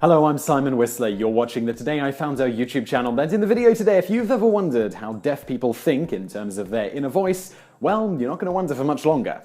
Hello, I'm Simon Whistler. You're watching the Today I Found Out YouTube channel. And in the video today, if you've ever wondered how deaf people think in terms of their inner voice, well, you're not going to wonder for much longer.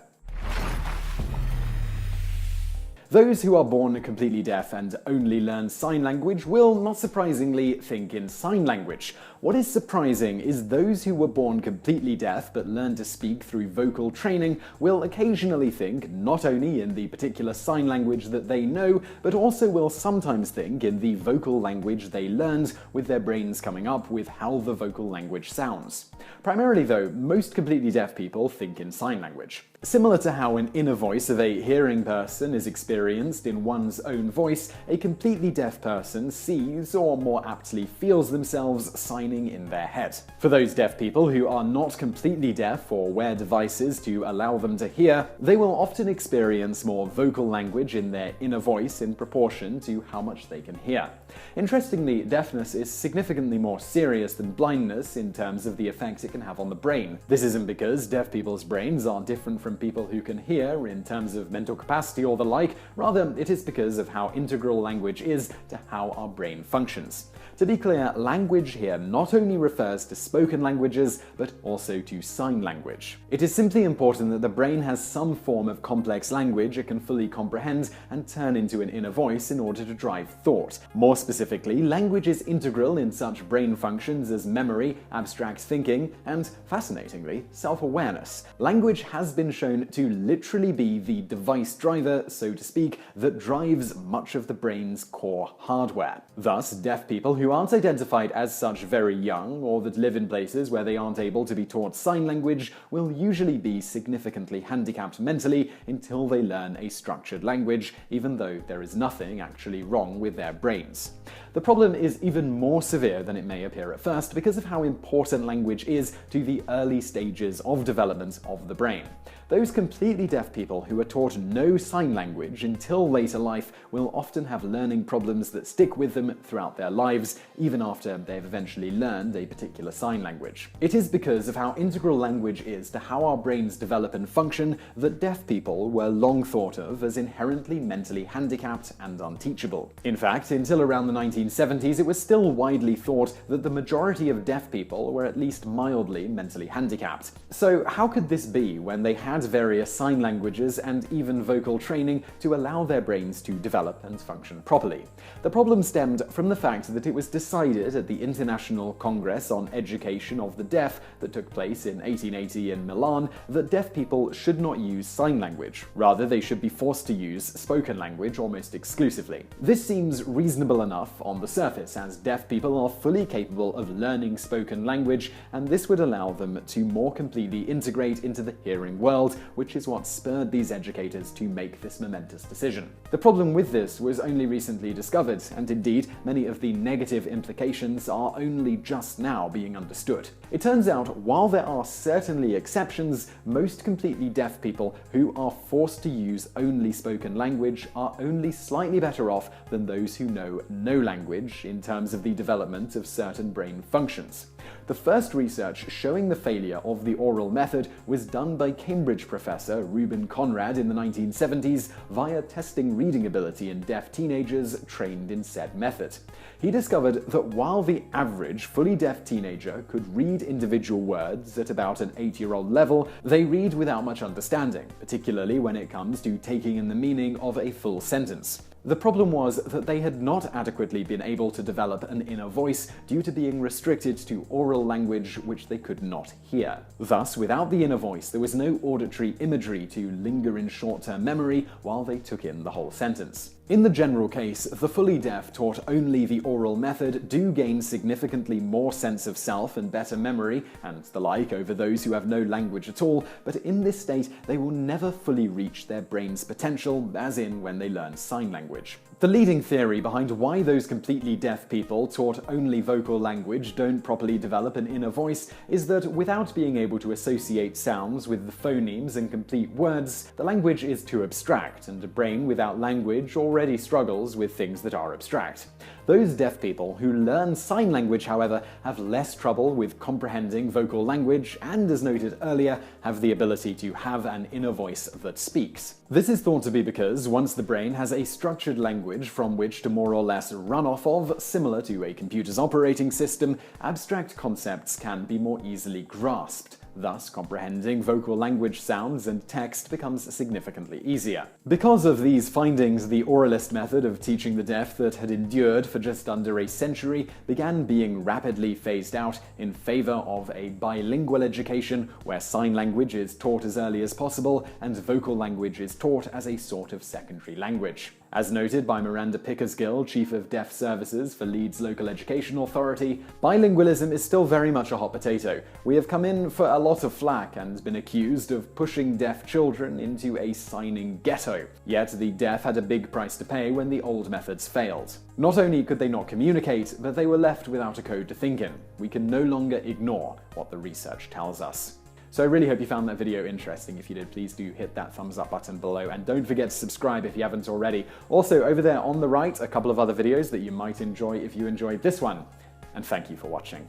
Those who are born completely deaf and only learn sign language will, not surprisingly, think in sign language. What is surprising is those who were born completely deaf but learn to speak through vocal training will occasionally think not only in the particular sign language that they know, but also will sometimes think in the vocal language they learned, with their brains coming up with how the vocal language sounds. Primarily though, most completely deaf people think in sign language. Similar to how an inner voice of a hearing person is experienced in one's own voice, a completely deaf person sees, or more aptly feels themselves signing in their head. For those deaf people who are not completely deaf or wear devices to allow them to hear, they will often experience more vocal language in their inner voice in proportion to how much they can hear. Interestingly, deafness is significantly more serious than blindness in terms of the effect it can have on the brain. This isn't because deaf people's brains are different from people who can hear in terms of mental capacity or the like, rather it is because of how integral language is to how our brain functions. To be clear, language here not only refers to spoken languages, but also to sign language. It is simply important that the brain has some form of complex language it can fully comprehend and turn into an inner voice in order to drive thought. More specifically, language is integral in such brain functions as memory, abstract thinking, and, fascinatingly, self-awareness. Language has been shown to literally be the device driver, so to speak, that drives much of the brain's core hardware. Thus, deaf people who aren't identified as such very young, or that live in places where they aren't able to be taught sign language, will usually be significantly handicapped mentally until they learn a structured language, even though there is nothing actually wrong with their brains. The problem is even more severe than it may appear at first because of how important language is to the early stages of development of the brain. Those completely deaf people who are taught no sign language until later life will often have learning problems that stick with them throughout their lives, even after they've eventually learned a particular sign language. It is because of how integral language is to how our brains develop and function that deaf people were long thought of as inherently mentally handicapped and unteachable. In fact, until around the 1970s, it was still widely thought that the majority of deaf people were at least mildly mentally handicapped. So how could this be when they had various sign languages and even vocal training to allow their brains to develop and function properly? The problem stemmed from the fact that it was decided at the International Congress on Education of the Deaf that took place in 1880 in Milan that deaf people should not use sign language. Rather, they should be forced to use spoken language almost exclusively. This seems reasonable enough on the surface, as deaf people are fully capable of learning spoken language, and this would allow them to more completely integrate into the hearing world, which is what spurred these educators to make this momentous decision. The problem with this was only recently discovered, and indeed, many of the negative implications are only just now being understood. It turns out, while there are certainly exceptions, most completely deaf people who are forced to use only spoken language are only slightly better off than those who know no language in terms of the development of certain brain functions. The first research showing the failure of the oral method was done by Cambridge professor Reuben Conrad in the 1970s via testing reading ability in deaf teenagers trained in said method. He discovered that while the average fully deaf teenager could read individual words at about an 8-year-old level, they read without much understanding, particularly when it comes to taking in the meaning of a full sentence. The problem was that they had not adequately been able to develop an inner voice due to being restricted to oral language which they could not hear. Thus, without the inner voice, there was no auditory imagery to linger in short-term memory while they took in the whole sentence. In the general case, the fully deaf taught only the oral method do gain significantly more sense of self and better memory and the like over those who have no language at all, but in this state they will never fully reach their brain's potential, as in when they learn sign language. The leading theory behind why those completely deaf people taught only vocal language don't properly develop an inner voice is that without being able to associate sounds with the phonemes and complete words, the language is too abstract, and a brain without language already struggles with things that are abstract. Those deaf people who learn sign language, however, have less trouble with comprehending vocal language and, as noted earlier, have the ability to have an inner voice that speaks. This is thought to be because once the brain has a structured language language from which to more or less run off of, similar to a computer's operating system, abstract concepts can be more easily grasped. Thus, comprehending vocal language sounds and text becomes significantly easier. Because of these findings, the oralist method of teaching the deaf that had endured for just under a century began being rapidly phased out in favor of a bilingual education where sign language is taught as early as possible and vocal language is taught as a sort of secondary language. As noted by Miranda Pickersgill, Chief of Deaf Services for Leeds Local Education Authority, bilingualism is still very much a hot potato. We have come in for a lot of flack and been accused of pushing deaf children into a signing ghetto. Yet the deaf had a big price to pay when the old methods failed. Not only could they not communicate, but they were left without a code to think in. We can no longer ignore what the research tells us. So I really hope you found that video interesting. If you did, please do hit that thumbs up button below, and don't forget to subscribe if you haven't already. Also, over there on the right, a couple of other videos that you might enjoy if you enjoyed this one. And thank you for watching.